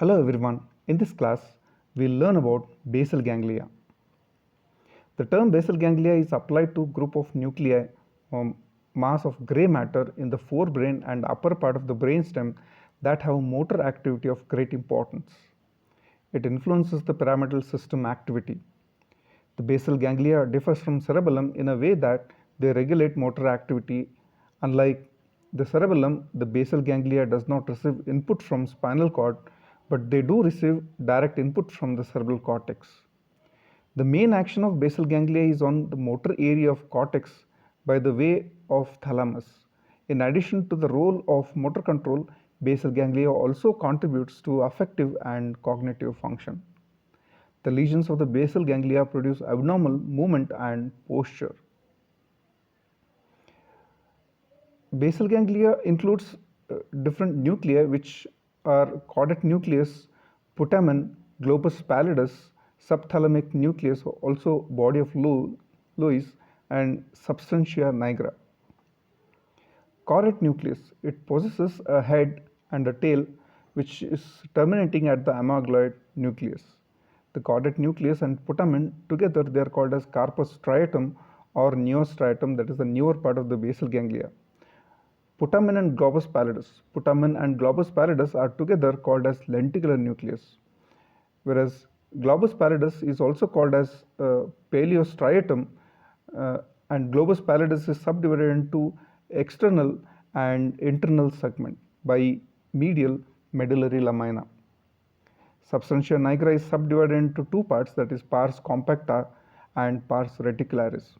Hello everyone, in this class we'll learn about basal ganglia. The term basal ganglia is applied to group of nuclei or mass of grey matter in the forebrain and upper part of the brainstem that have motor activity of great importance. It influences the pyramidal system activity. The basal ganglia differs from cerebellum in a way that they regulate motor activity. Unlike the cerebellum, the basal ganglia does not receive input from spinal cord, but they do receive direct input from the cerebral cortex. The main action of basal ganglia is on the motor area of cortex by the way of thalamus. In addition to the role of motor control, basal ganglia also contributes to affective and cognitive function. The lesions of the basal ganglia produce abnormal movement and posture. Basal ganglia includes different nuclei which are caudate nucleus, putamen, globus pallidus, subthalamic nucleus, also body of Lewis, and substantia nigra. Caudate nucleus, it possesses a head and a tail which is terminating at the amygdaloid nucleus. The caudate nucleus and putamen together they are called as corpus striatum or neostriatum, that is the newer part of the basal ganglia. Putamen and globus pallidus. Putamen and globus pallidus are together called as lenticular nucleus, whereas globus pallidus is also called as paleostriatum, and globus pallidus is subdivided into external and internal segment by medial medullary lamina. Substantia nigra is subdivided into two parts, that is pars compacta and pars reticularis.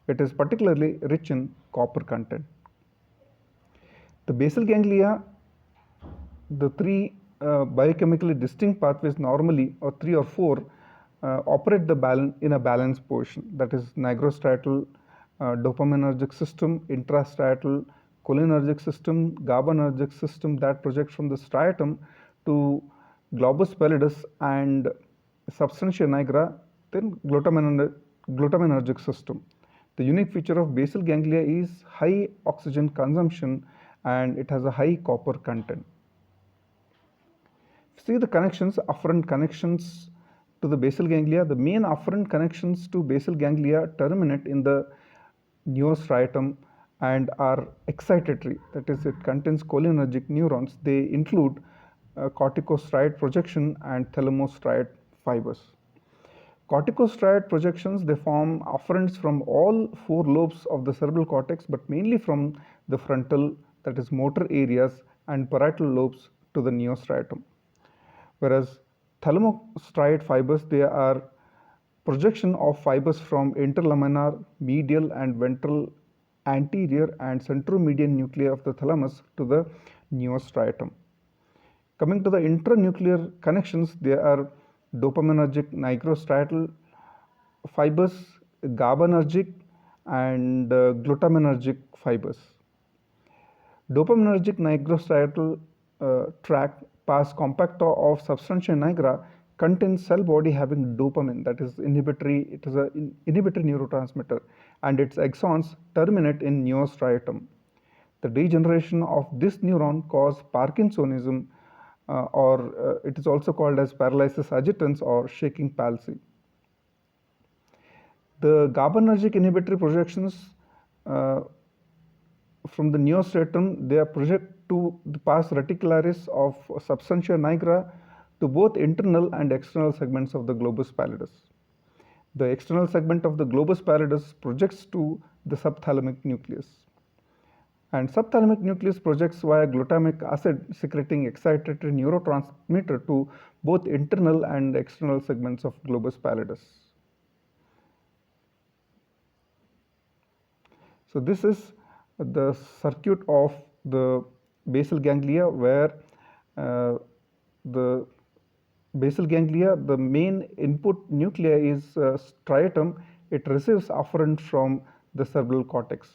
It is particularly rich in copper content. The basal ganglia, the three biochemically distinct pathways normally, or three or four, operate in a balanced portion, that is nigrostriatal dopaminergic system, intrastriatal cholinergic system, GABAergic system that projects from the striatum to globus pallidus and substantia nigra, then glutaminergic system. The unique feature of basal ganglia is high oxygen consumption and it has a high copper content. See the connections, afferent connections to the basal ganglia. The main afferent connections to basal ganglia terminate in the neostriatum and are excitatory, that is, it contains cholinergic neurons. They include corticostriate projection and thalamostriate fibers. Corticostriate projections, they form afferents from all four lobes of the cerebral cortex, but mainly from the frontal, that is motor areas, and parietal lobes to the neostriatum. Whereas thalamostriate fibers, they are projection of fibers from interlaminar, medial and ventral, anterior and centromedian nuclei of the thalamus to the neostriatum. Coming to the intranuclear connections, there are dopaminergic nigrostriatal fibers, GABAergic and glutaminergic fibers. Dopaminergic nigrostriatal tract pars compacta of substantia nigra contains cell body having dopamine, that is inhibitory, it is an inhibitory neurotransmitter, and its axons terminate in neostriatum. The degeneration of this neuron causes Parkinsonism, or it is also called as paralysis agitans or shaking palsy. The GABAergic inhibitory projections from the neostriatum, they are project to the pars reticularis of substantia nigra to both internal and external segments of the globus pallidus. The external segment of the globus pallidus projects to the subthalamic nucleus, and subthalamic nucleus projects via glutamic acid secreting excitatory neurotransmitter to both internal and external segments of globus pallidus. So this is the circuit of the basal ganglia, where the basal ganglia, the main input nuclei is striatum. It receives afferent from the cerebral cortex.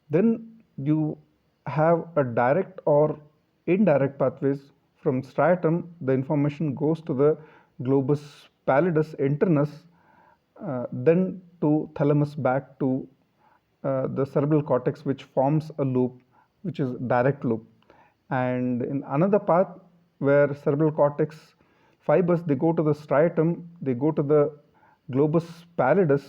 Then you have a direct or indirect pathways. From striatum, the information goes to the globus pallidus internus, then to thalamus, back to the cerebral cortex, which forms a loop, which is direct loop. And in another path, where cerebral cortex fibers, they go to the striatum, they go to the globus pallidus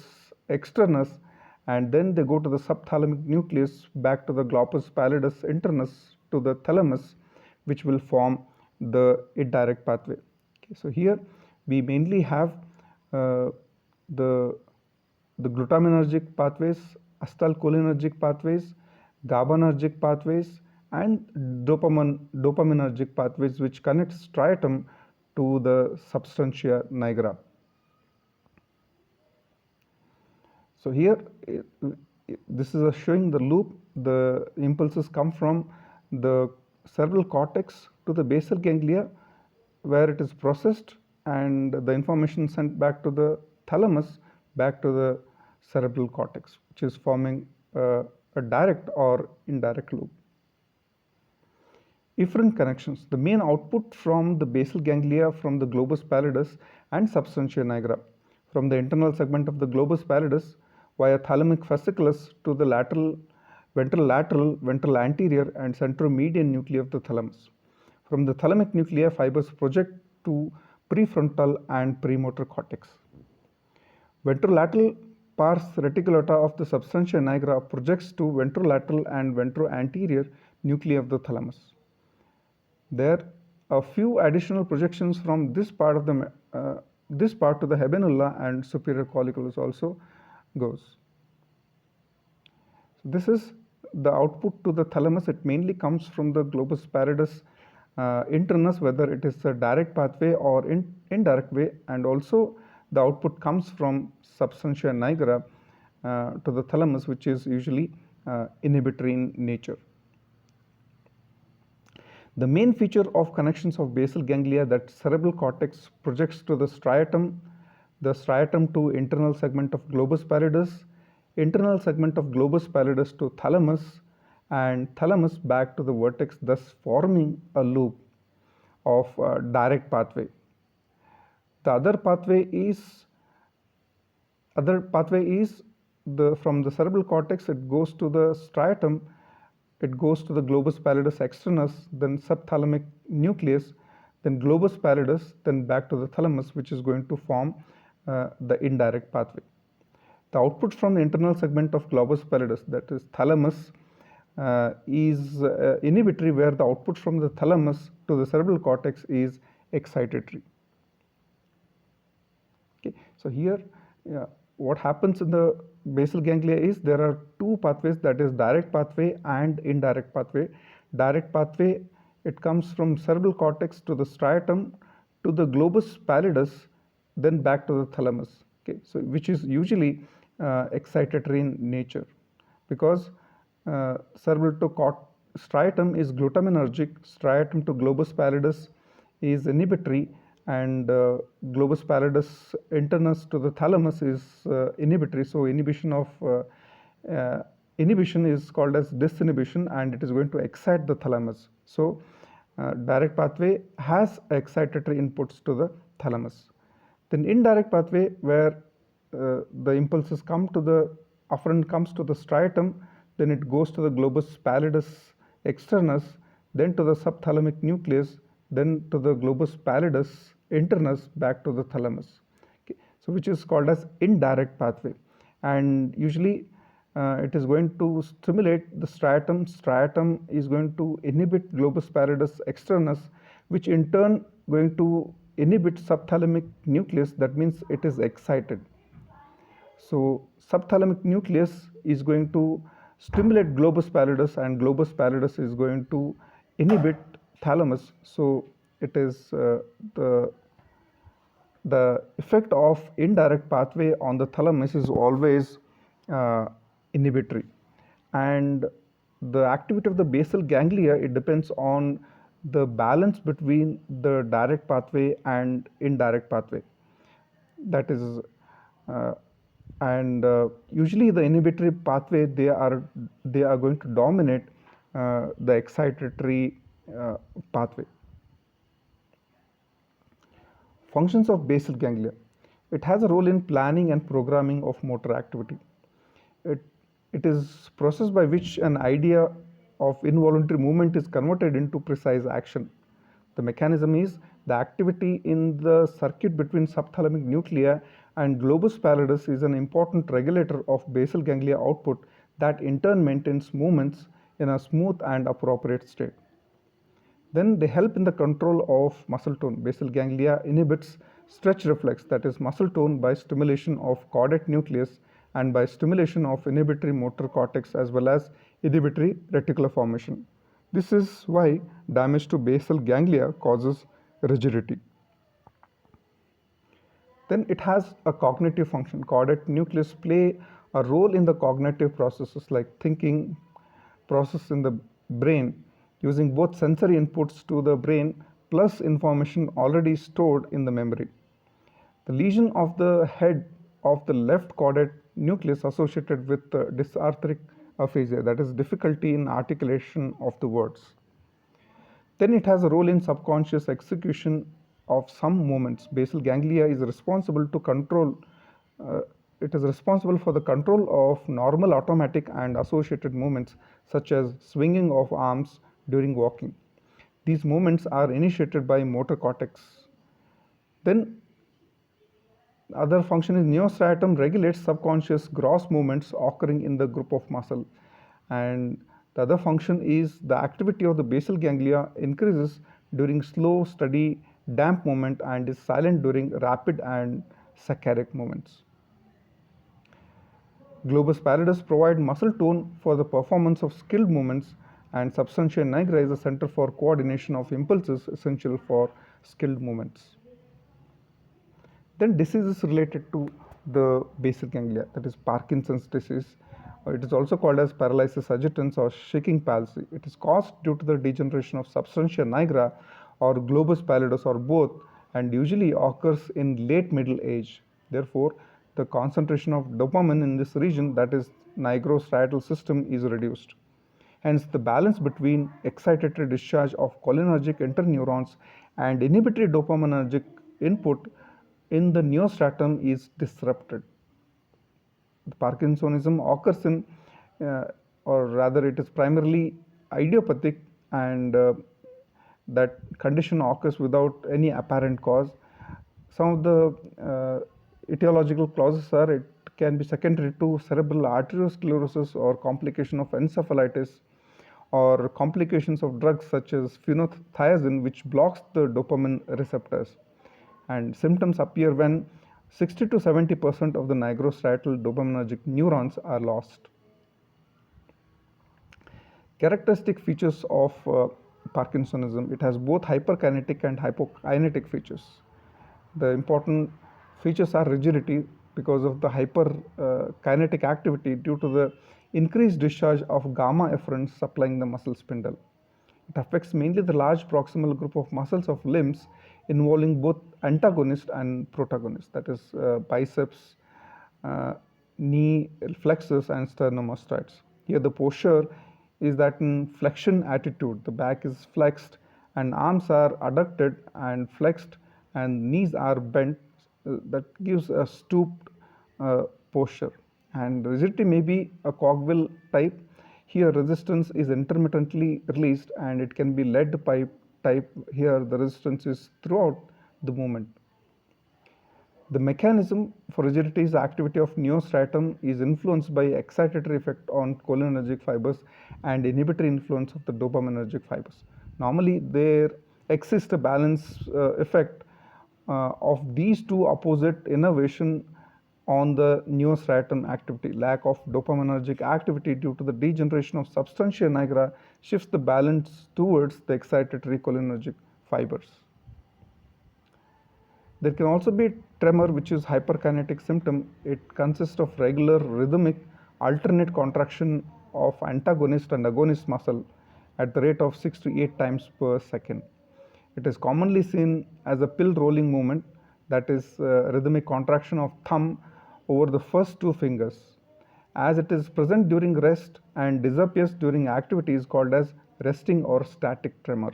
externus, and then they go to the subthalamic nucleus, back to the globus pallidus internus, to the thalamus, which will form the indirect pathway. Okay, so here we mainly have uh, the glutaminergic pathways, acetylcholinergic pathways, GABAergic pathways, and dopaminergic pathways, which connect striatum to the substantia nigra. So here, this is showing the loop. The impulses come from the cerebral cortex to the basal ganglia, where it is processed, and the information sent back to the thalamus, back to the cerebral cortex, which is forming a direct or indirect loop. Efferent connections. The main output from the basal ganglia from the globus pallidus and substantia nigra, from the internal segment of the globus pallidus via thalamic fasciculus to the ventral anterior, and centromedian nuclei of the thalamus. From the thalamic nuclei, fibers project to prefrontal and premotor cortex. Ventrolateral pars reticulata of the substantia nigra projects to ventrolateral and ventroanterior nuclei of the thalamus. There are a few additional projections from this part of the this part to the habenula and superior colliculus also goes. So this is the output to the thalamus. It mainly comes from the globus pallidus internus, whether it is a direct pathway or indirect way, and also the output comes from substantia nigra to the thalamus, which is usually inhibitory in nature. The main feature of connections of basal ganglia that cerebral cortex projects to the striatum to internal segment of globus pallidus, internal segment of globus pallidus to thalamus, and thalamus back to the vertex, thus forming a loop of direct pathway. The other pathway is from the cerebral cortex, it goes to the striatum, it goes to the globus pallidus externus, then subthalamic nucleus, then globus pallidus, then back to the thalamus, which is going to form the indirect pathway. The output from the internal segment of globus pallidus, that is thalamus, is inhibitory, where the output from the thalamus to the cerebral cortex is excitatory. Okay, so here what happens in the basal ganglia is there are two pathways, that is direct pathway and indirect pathway. Direct pathway, it comes from cerebral cortex to the striatum to the globus pallidus, then back to the thalamus. Okay, so which is usually excitatory in nature, because cerebral to striatum is glutaminergic, striatum to globus pallidus is inhibitory, and globus pallidus internus to the thalamus is inhibitory. So inhibition is called as disinhibition, and it is going to excite the thalamus. So direct pathway has excitatory inputs to the thalamus. Then indirect pathway, where the impulses come to the afferent comes to the striatum, then it goes to the globus pallidus externus, then to the subthalamic nucleus, then to the globus pallidus internus, back to the thalamus. Okay, so which is called as indirect pathway, and usually it is going to stimulate the striatum. Striatum is going to inhibit globus pallidus externus, which in turn going to inhibit subthalamic nucleus. That means it is excited. So subthalamic nucleus is going to stimulate globus pallidus, and globus pallidus is going to inhibit thalamus. So it is the effect of indirect pathway on the thalamus is always inhibitory, and the activity of the basal ganglia, it depends on the balance between the direct pathway and indirect pathway. That is usually the inhibitory pathway, they are going to dominate the excitatory pathway. Functions of basal ganglia. It has a role in planning and programming of motor activity. It is process by which an idea of involuntary movement is converted into precise action. The mechanism is the activity in the circuit between subthalamic nuclei and globus pallidus is an important regulator of basal ganglia output that in turn maintains movements in a smooth and appropriate state. Then they help in the control of muscle tone. Basal ganglia inhibits stretch reflex, that is muscle tone, by stimulation of caudate nucleus and by stimulation of inhibitory motor cortex as well as inhibitory reticular formation. This is why damage to basal ganglia causes rigidity. Then it has a cognitive function. Caudate nucleus play a role in the cognitive processes like thinking process in the brain, using both sensory inputs to the brain plus information already stored in the memory. The lesion of the head of the left caudate nucleus associated with dysarthric aphasia, that is difficulty in articulation of the words. Then it has a role in subconscious execution of some movements. Basal ganglia is responsible to control. Uh, it is responsible for the control of normal automatic and associated movements such as swinging of arms during walking. These movements are initiated by motor cortex. Then other function is neostriatum regulates subconscious gross movements occurring in the group of muscle, and the other function is the activity of the basal ganglia increases during slow steady damp movement and is silent during rapid and saccaric movements. Globus pallidus provide muscle tone for the performance of skilled movements, and substantia nigra is a center for coordination of impulses essential for skilled movements. Then diseases related to the basal ganglia, that is Parkinson's disease. It is also called as paralysis agitans or shaking palsy. It is caused due to the degeneration of substantia nigra or globus pallidus or both, and usually occurs in late middle age. Therefore, the concentration of dopamine in this region, that is nigrostriatal system, is reduced. Hence, the balance between excitatory discharge of cholinergic interneurons and inhibitory dopaminergic input in the neostratum is disrupted. The Parkinsonism occurs in, or rather, it is primarily idiopathic, and that condition occurs without any apparent cause. Some of the etiological causes are it can be secondary to cerebral arteriosclerosis or complication of encephalitis or complications of drugs such as phenothiazine, which blocks the dopamine receptors. And symptoms appear when 60 to 70% of the nigrostriatal dopaminergic neurons are lost. Characteristic features of Parkinsonism: it has both hyperkinetic and hypokinetic features. The important features are rigidity because of the hyperkinetic activity due to the increased discharge of gamma efferents supplying the muscle spindle. It affects mainly the large proximal group of muscles of limbs involving both antagonist and protagonist, that is biceps, knee flexors and sternomastoids. Here the posture is that in flexion attitude, the back is flexed and arms are adducted and flexed and knees are bent. That gives a stooped posture. And rigidity may be a cogwheel type. Here resistance is intermittently released and it can be lead pipe type. Here the resistance is throughout the movement. The mechanism for rigidity is the activity of neostratum is influenced by excitatory effect on cholinergic fibers and inhibitory influence of the dopaminergic fibers. Normally there exists a balance effect of these two opposite innervation on the neostratum activity. Lack of dopaminergic activity due to the degeneration of substantia nigra shifts the balance towards the excitatory cholinergic fibers. There can also be tremor, which is hyperkinetic symptom. It consists of regular rhythmic alternate contraction of antagonist and agonist muscle at the rate of 6 to 8 times per second. It is commonly seen as a pill rolling movement, that is rhythmic contraction of thumb over the first two fingers. As it is present during rest and disappears during activity is called as resting or static tremor.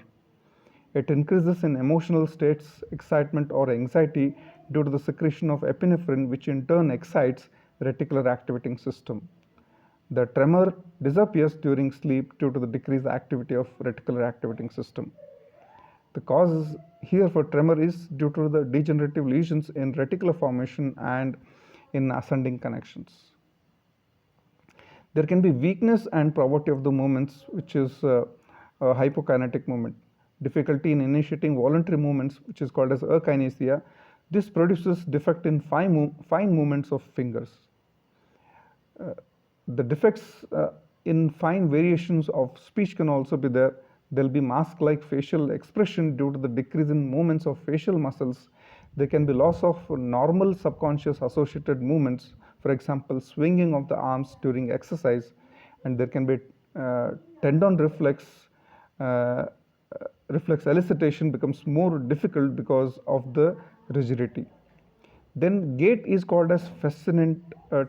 It increases in emotional states, excitement or anxiety due to the secretion of epinephrine, which in turn excites the reticular activating system. The tremor disappears during sleep due to the decreased activity of reticular activating system. The cause here for tremor is due to the degenerative lesions in reticular formation and in ascending connections. There can be weakness and poverty of the movements, which is a hypokinetic movement. Difficulty in initiating voluntary movements, which is called as akinesia. This produces defect in fine movements of fingers. The defects in fine variations of speech can also be there. There will be mask-like facial expression due to the decrease in movements of facial muscles. There can be loss of normal subconscious associated movements, for example, swinging of the arms during exercise, and there can be tendon uh, reflex elicitation becomes more difficult because of the rigidity. Then gait is called as fascinant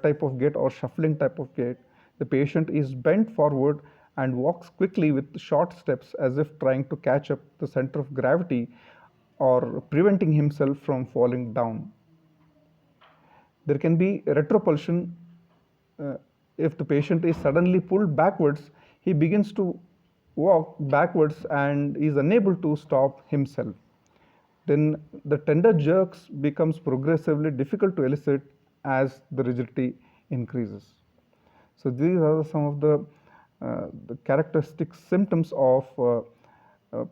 type of gait or shuffling type of gait. The patient is bent forward and walks quickly with short steps as if trying to catch up the center of gravity or preventing himself from falling down. There can be retropulsion. uh, if the patient is suddenly pulled backwards, he begins to walk backwards and is unable to stop himself. Then the tender jerks becomes progressively difficult to elicit as the rigidity increases. So these are some of the characteristic symptoms of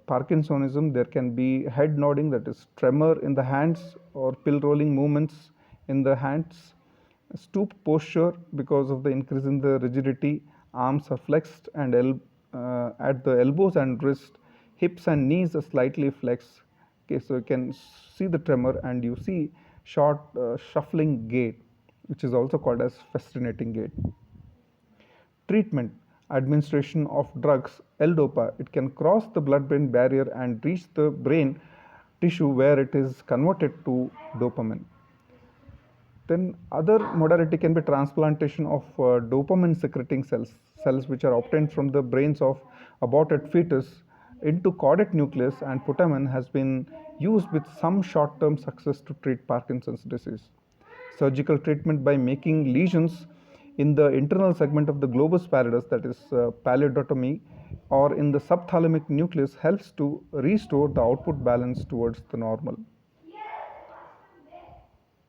Parkinsonism. There can be head nodding, that is tremor in the hands, or pill rolling movements in the hands, stoop posture because of the increase in the rigidity, arms are flexed and at the elbows and wrist, hips and knees are slightly flexed. Okay, so you can see the tremor and you see short shuffling gait, which is also called as fascinating gait. Treatment: administration of drugs L-dopa. It can cross the blood-brain barrier and reach the brain tissue where it is converted to dopamine. Then other modality can be transplantation of dopamine secreting cells which are obtained from the brains of aborted fetus into caudate nucleus, and putamen has been used with some short-term success to treat Parkinson's disease. Surgical treatment by making lesions in the internal segment of the globus pallidus, that is pallidotomy, or in the subthalamic nucleus helps to restore the output balance towards the normal.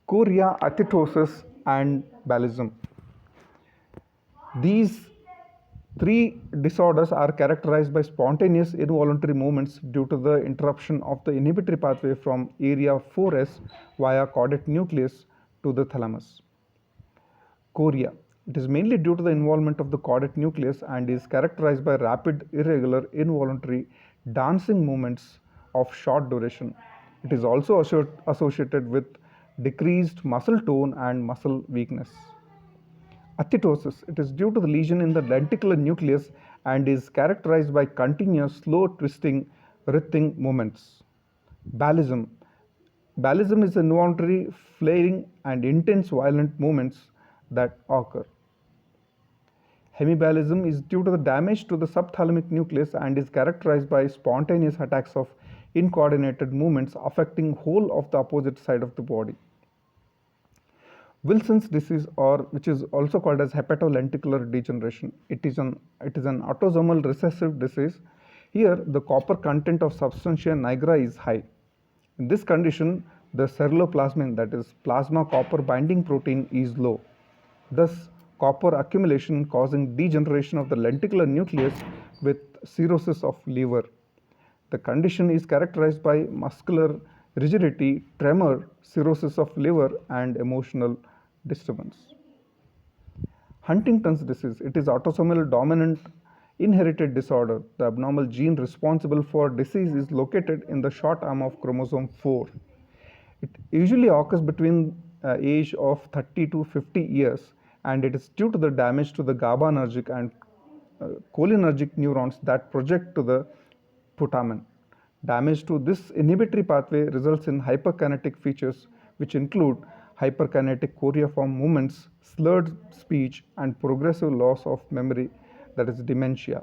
Chorea, athetosis, and Ballism. These three disorders are characterized by spontaneous involuntary movements due to the interruption of the inhibitory pathway from area 4S via caudate nucleus to the thalamus. Chorea. It is mainly due to the involvement of the caudate nucleus and is characterized by rapid, irregular, involuntary dancing movements of short duration. It is also associated with decreased muscle tone and muscle weakness. Athetosis. It is due to the lesion in the lenticular nucleus and is characterized by continuous slow twisting, writhing movements. Ballism. Ballism is involuntary flaring and intense violent movements that occur. Hemiballism is due to the damage to the subthalamic nucleus and is characterized by spontaneous attacks of incoordinated movements affecting whole of the opposite side of the body. Wilson's disease, or which is also called as hepatolenticular degeneration, it is an autosomal recessive disease. Here the copper content of substantia nigra is high. In this condition, the ceruloplasmin, that is plasma copper binding protein, is low. Thus, copper accumulation causing degeneration of the lenticular nucleus with cirrhosis of liver. The condition is characterized by muscular rigidity, tremor, cirrhosis of liver, and emotional disturbance. Huntington's disease, it is autosomal dominant inherited disorder. The abnormal gene responsible for disease is located in the short arm of chromosome 4. It usually occurs between age of 30 to 50 years, and it is due to the damage to the GABAergic and cholinergic neurons that project to the putamen. Damage to this inhibitory pathway results in hyperkinetic features, which include hyperkinetic choreiform movements, slurred speech, and progressive loss of memory, that is dementia.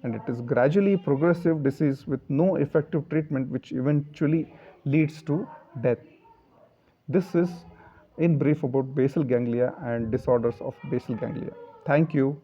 And it is gradually progressive disease with no effective treatment, which eventually leads to death. This is in brief about basal ganglia and disorders of basal ganglia. Thank you.